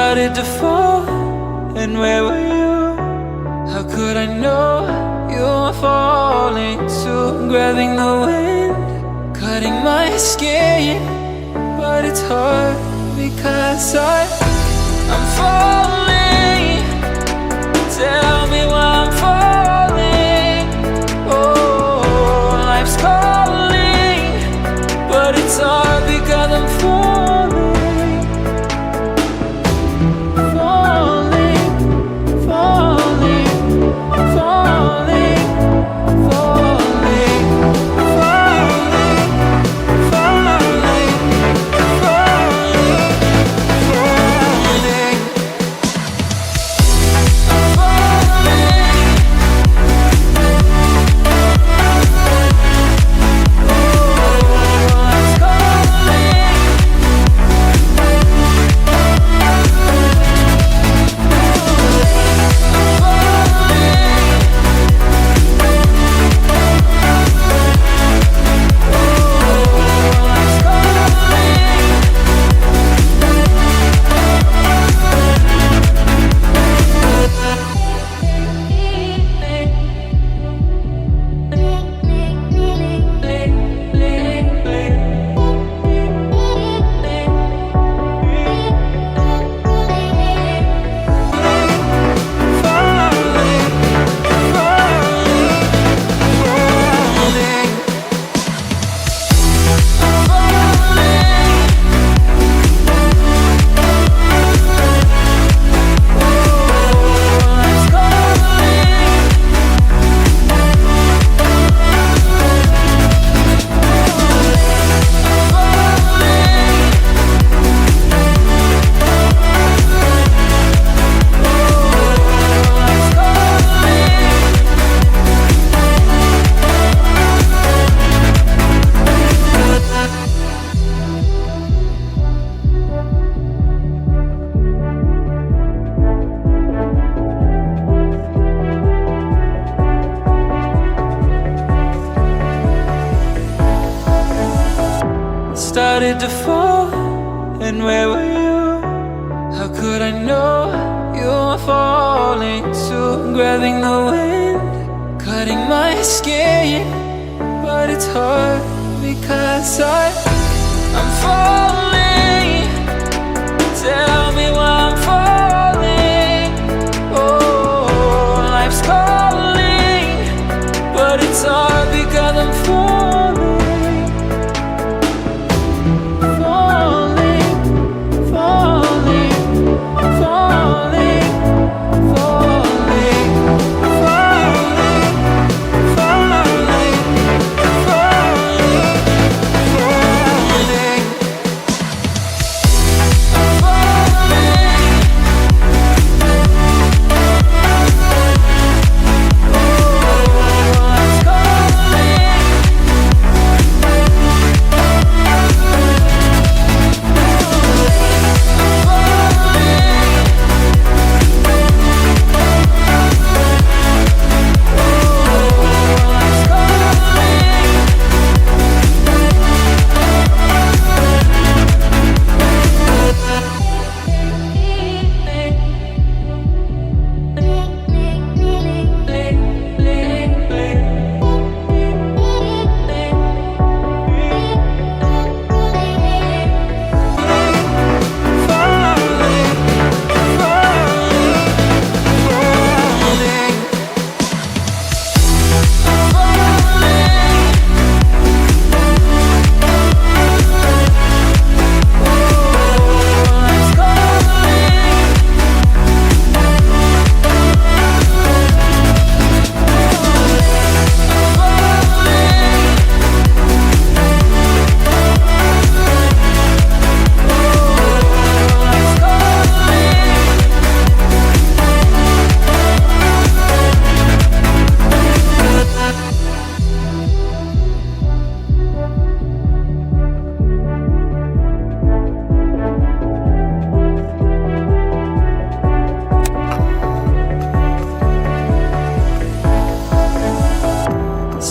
started to fall, and where were you? How could I know you were falling too? Grabbing the wind, cutting my skin, but it's hard because I'm falling. Tell me why I'm falling. Oh, life's calling, but it's hard because I'm falling. Started to fall, and where were you? How could I know you were falling too? Grabbing the wind, cutting my skin, but it's hard because I'm falling. Tell me why I'm falling. Oh, life's calling, but it's hard because I'm falling.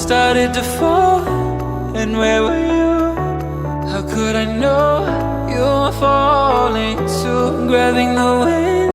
Started to fall, and where were you? How could I know you you were falling too, grabbing the wind.